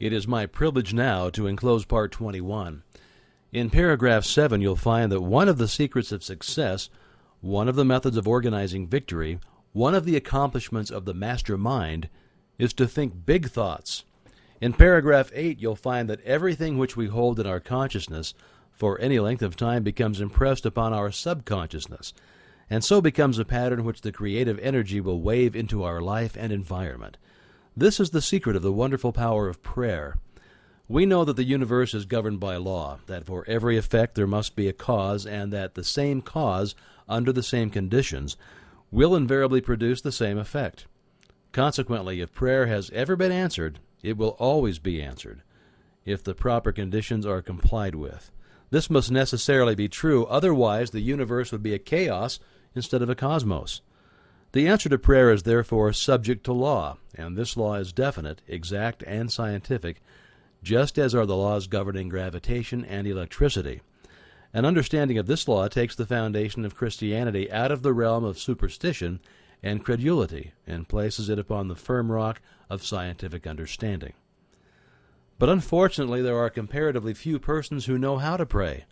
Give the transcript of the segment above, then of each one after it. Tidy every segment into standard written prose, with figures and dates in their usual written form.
It is my privilege now to enclose Part 21. In paragraph 7, you'll find that one of the secrets of success, one of the methods of organizing victory, one of the accomplishments of the master mind is to think big thoughts. In paragraph 8, you'll find that everything which we hold in our consciousness for any length of time becomes impressed upon our subconsciousness, and so becomes a pattern which the creative energy will wave into our life and environment. This is the secret of the wonderful power of prayer. We know that the universe is governed by law, that for every effect there must be a cause, and that the same cause, under the same conditions, will invariably produce the same effect. Consequently, if prayer has ever been answered, it will always be answered, if the proper conditions are complied with. This must necessarily be true, otherwise the universe would be a chaos instead of a cosmos. The answer to prayer is therefore subject to law, and this law is definite, exact, and scientific, just as are the laws governing gravitation and electricity. An understanding of this law takes the foundation of Christianity out of the realm of superstition and credulity and places it upon the firm rock of scientific understanding. But unfortunately, there are comparatively few persons who know how to pray.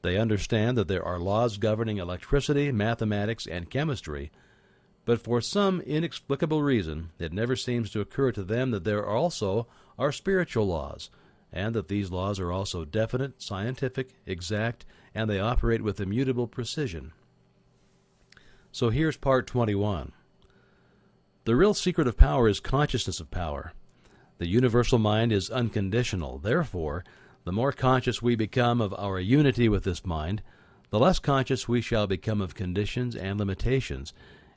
They understand that there are laws governing electricity, mathematics, and chemistry, but for some inexplicable reason, it never seems to occur to them that there also are spiritual laws, and that these laws are also definite, scientific, exact, and they operate with immutable precision. So here's Part 21. The real secret of power is consciousness of power. The universal mind is unconditional. Therefore, the more conscious we become of our unity with this mind, the less conscious we shall become of conditions and limitations,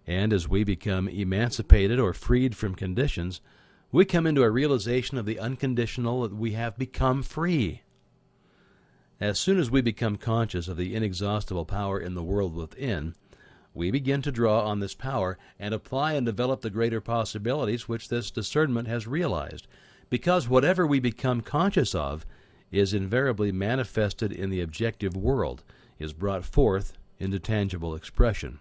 and as we become emancipated or freed from conditions, we come into a realization of the unconditional that we have become free. As soon as we become conscious of the inexhaustible power in the world within, we begin to draw on this power and apply and develop the greater possibilities which this discernment has realized, because whatever we become conscious of is invariably manifested in the objective world, is brought forth into tangible expression.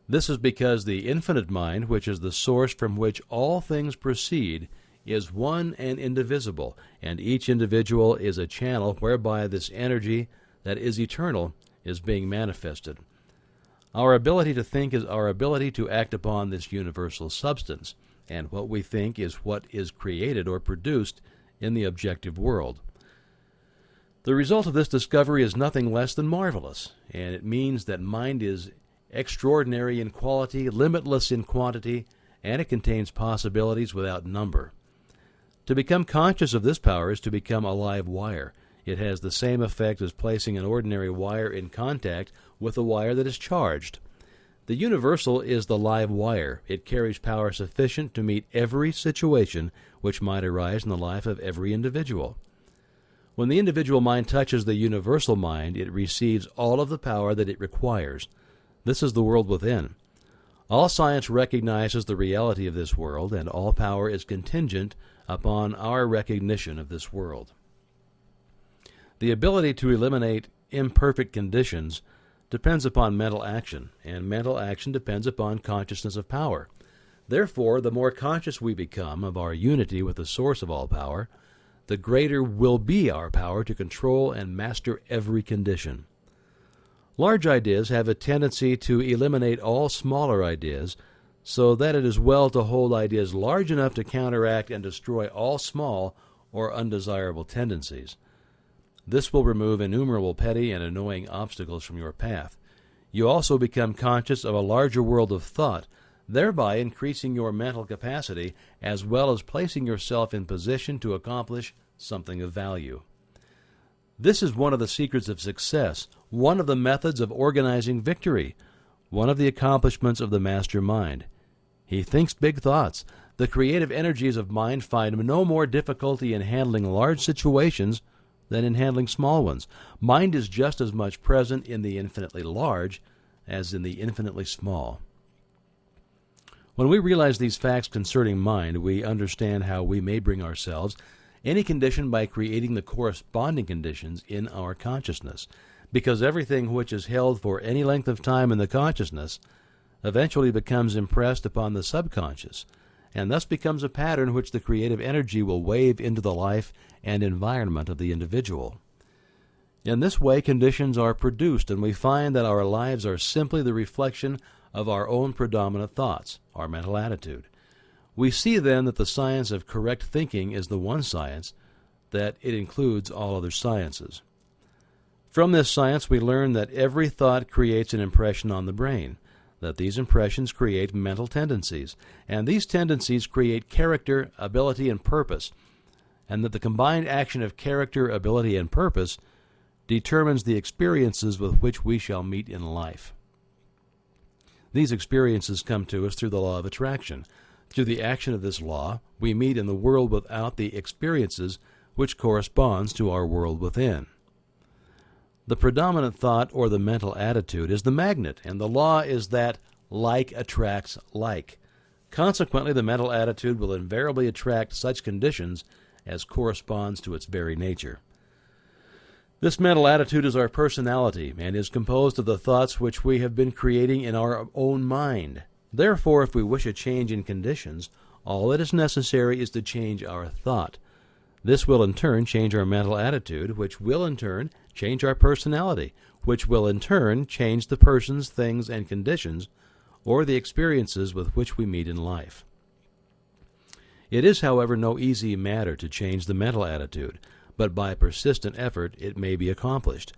This is because the infinite mind, which is the source from which all things proceed, is one and indivisible, and each individual is a channel whereby this energy that is eternal is being manifested. Our ability to think is our ability to act upon this universal substance, and what we think is what is created or produced in the objective world. The result of this discovery is nothing less than marvelous, and it means that mind is extraordinary in quality, limitless in quantity, and it contains possibilities without number. To become conscious of this power is to become a live wire. It has the same effect as placing an ordinary wire in contact with a wire that is charged. The universal is the live wire. It carries power sufficient to meet every situation which might arise in the life of every individual. When the individual mind touches the universal mind, it receives all of the power that it requires. This is the world within. All science recognizes the reality of this world, and all power is contingent upon our recognition of this world. The ability to eliminate imperfect conditions depends upon mental action, and mental action depends upon consciousness of power. Therefore, the more conscious we become of our unity with the source of all power, the greater will be our power to control and master every condition. Large ideas have a tendency to eliminate all smaller ideas, so that it is well to hold ideas large enough to counteract and destroy all small or undesirable tendencies. This will remove innumerable petty and annoying obstacles from your path. You also become conscious of a larger world of thought, thereby increasing your mental capacity as well as placing yourself in position to accomplish something of value. This is one of the secrets of success, one of the methods of organizing victory, one of the accomplishments of the master mind. He thinks big thoughts. The creative energies of mind find no more difficulty in handling large situations than in handling small ones. Mind is just as much present in the infinitely large as in the infinitely small. When we realize these facts concerning mind, we understand how we may bring ourselves any condition by creating the corresponding conditions in our consciousness, because everything which is held for any length of time in the consciousness eventually becomes impressed upon the subconscious, and thus becomes a pattern which the creative energy will wave into the life and environment of the individual. In this way, conditions are produced, and we find that our lives are simply the reflection of our own predominant thoughts, our mental attitude. We see then that the science of correct thinking is the one science, that it includes all other sciences. From this science, we learn that every thought creates an impression on the brain, that these impressions create mental tendencies, and these tendencies create character, ability, and purpose, and that the combined action of character, ability, and purpose determines the experiences with which we shall meet in life. These experiences come to us through the law of attraction. Through the action of this law, we meet in the world without the experiences which corresponds to our world within. The predominant thought or the mental attitude is the magnet, and the law is that like attracts like. Consequently, the mental attitude will invariably attract such conditions as corresponds to its very nature. This mental attitude is our personality and is composed of the thoughts which we have been creating in our own mind. Therefore, if we wish a change in conditions, all that is necessary is to change our thought. This will in turn change our mental attitude, which will in turn change our personality, which will in turn change the persons, things, and conditions, or the experiences with which we meet in life. It is, however, no easy matter to change the mental attitude, but by persistent effort it may be accomplished.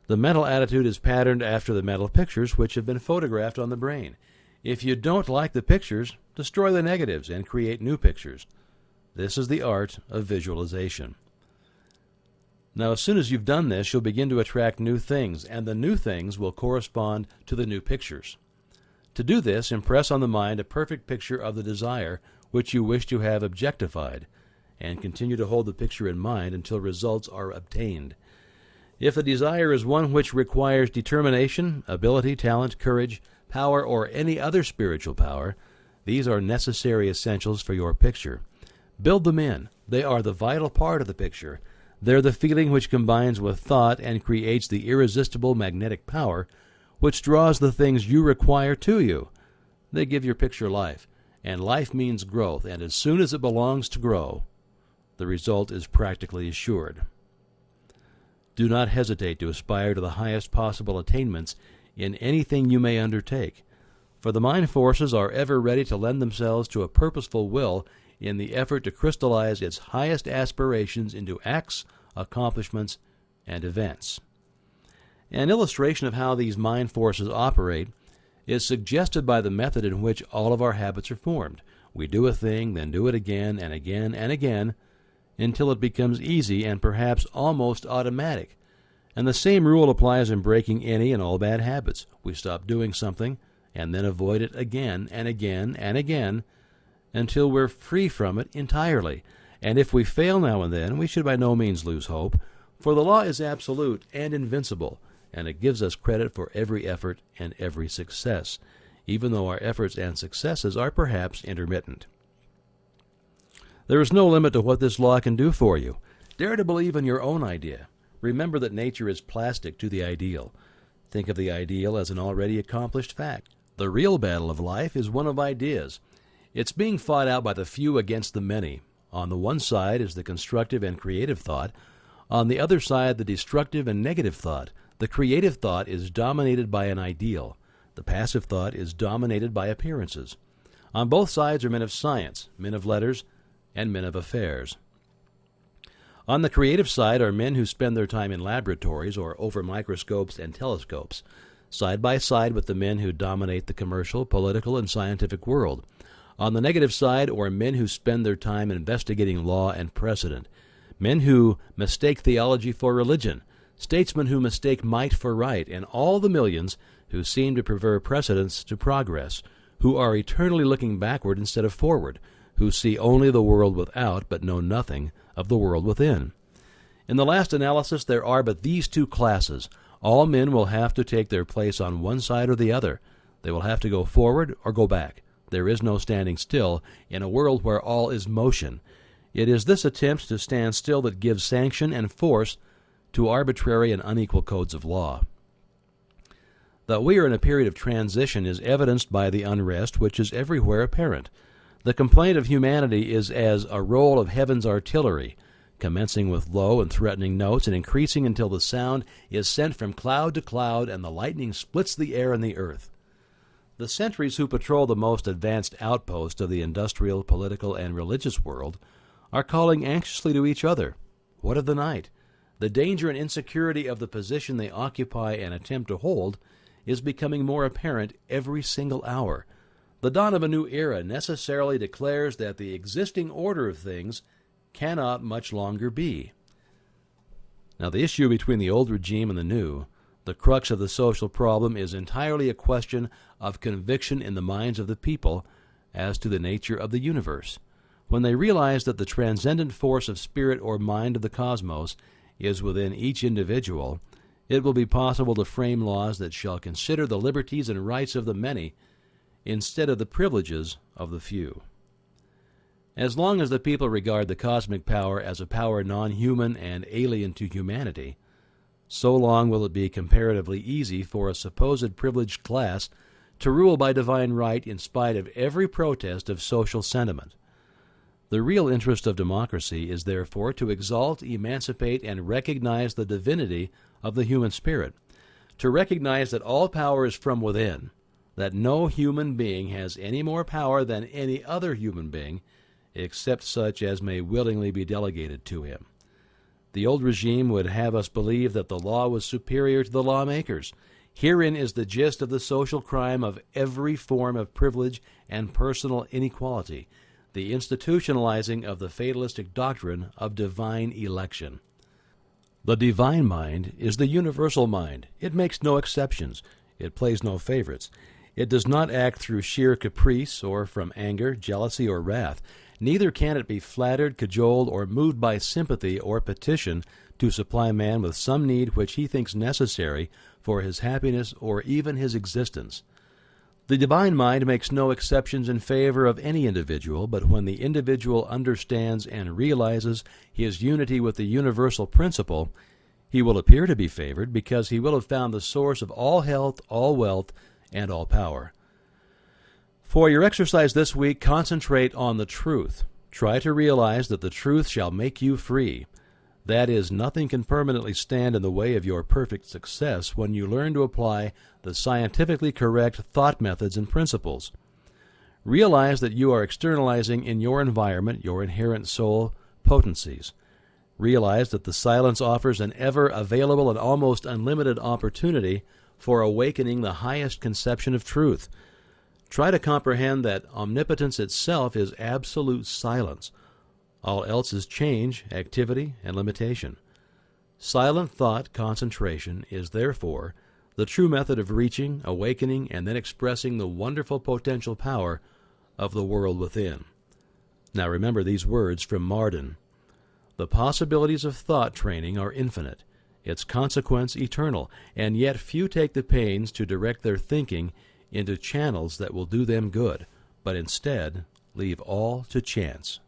The mental attitude is patterned after the mental pictures which have been photographed on the brain. If you don't like the pictures, destroy the negatives and create new pictures. This is the art of visualization. Now, as soon as you've done this, you'll begin to attract new things, and the new things will correspond to the new pictures. To do this, impress on the mind a perfect picture of the desire which you wish to have objectified, and continue to hold the picture in mind until results are obtained. If the desire is one which requires determination, ability, talent, courage, power, or any other spiritual power, these are necessary essentials for your picture. Build them in. They are the vital part of the picture. They're the feeling which combines with thought and creates the irresistible magnetic power which draws the things you require to you. They give your picture life, and life means growth, and as soon as it belongs to grow, the result is practically assured. Do not hesitate to aspire to the highest possible attainments in anything you may undertake, for the mind forces are ever ready to lend themselves to a purposeful will in the effort to crystallize its highest aspirations into acts, accomplishments, and events. An illustration of how these mind forces operate is suggested by the method in which all of our habits are formed. We do a thing, then do it again and again and again, until it becomes easy and perhaps almost automatic. And the same rule applies in breaking any and all bad habits. We stop doing something and then avoid it again and again and again until we're free from it entirely. And if we fail now and then, we should by no means lose hope, for the law is absolute and invincible, and it gives us credit for every effort and every success, even though our efforts and successes are perhaps intermittent. There is no limit to what this law can do for you. Dare to believe in your own idea. Remember that nature is plastic to the ideal. Think of the ideal as an already accomplished fact. The real battle of life is one of ideas. It's being fought out by the few against the many. On the one side is the constructive and creative thought. On the other side, the destructive and negative thought. The creative thought is dominated by an ideal. The passive thought is dominated by appearances. On both sides are men of science, men of letters, and men of affairs. On the creative side are men who spend their time in laboratories or over microscopes and telescopes, side by side with the men who dominate the commercial, political, and scientific world. On the negative side are men who spend their time investigating law and precedent, men who mistake theology for religion, statesmen who mistake might for right, and all the millions who seem to prefer precedence to progress, who are eternally looking backward instead of forward, who see only the world without but know nothing of the world within. In the last analysis, there are but these two classes. All men will have to take their place on one side or the other. They will have to go forward or go back. There is no standing still in a world where all is motion. It is this attempt to stand still that gives sanction and force to arbitrary and unequal codes of law. That we are in a period of transition is evidenced by the unrest which is everywhere apparent. The complaint of humanity is as a roll of heaven's artillery, commencing with low and threatening notes and increasing until the sound is sent from cloud to cloud and the lightning splits the air and the earth. The sentries who patrol the most advanced outpost of the industrial, political, and religious world are calling anxiously to each other. What of the night? The danger and insecurity of the position they occupy and attempt to hold is becoming more apparent every single hour. The dawn of a new era necessarily declares that the existing order of things cannot much longer be. Now, the issue between the old regime and the new, the crux of the social problem, is entirely a question of conviction in the minds of the people as to the nature of the universe. When they realize that the transcendent force of spirit or mind of the cosmos is within each individual, it will be possible to frame laws that shall consider the liberties and rights of the many instead of the privileges of the few. As long as the people regard the cosmic power as a power non-human and alien to humanity, so long will it be comparatively easy for a supposed privileged class to rule by divine right in spite of every protest of social sentiment. The real interest of democracy is therefore to exalt, emancipate, and recognize the divinity of the human spirit, to recognize that all power is from within, that no human being has any more power than any other human being, except such as may willingly be delegated to him. The old regime would have us believe that the law was superior to the lawmakers. Herein is the gist of the social crime of every form of privilege and personal inequality, the institutionalizing of the fatalistic doctrine of divine election. The divine mind is the universal mind. It makes no exceptions. It plays no favorites. It does not act through sheer caprice or from anger, jealousy, or wrath. Neither can it be flattered, cajoled, or moved by sympathy or petition to supply man with some need which he thinks necessary for his happiness or even his existence. The divine mind makes no exceptions in favor of any individual, but when the individual understands and realizes his unity with the universal principle, he will appear to be favored because he will have found the source of all health, all wealth, and all power. For your exercise this week, concentrate on the truth. Try to realize that the truth shall make you free. That is, nothing can permanently stand in the way of your perfect success when you learn to apply the scientifically correct thought methods and principles. Realize that you are externalizing in your environment your inherent soul potencies. Realize that the silence offers an ever-available and almost unlimited opportunity for awakening the highest conception of truth. Try to comprehend that omnipotence itself is absolute silence. All else is change, activity, and limitation. Silent thought concentration is therefore the true method of reaching, awakening, and then expressing the wonderful potential power of the world within. Now remember these words from Marden. The possibilities of thought training are infinite, its consequence eternal, and yet few take the pains to direct their thinking into channels that will do them good, but instead leave all to chance.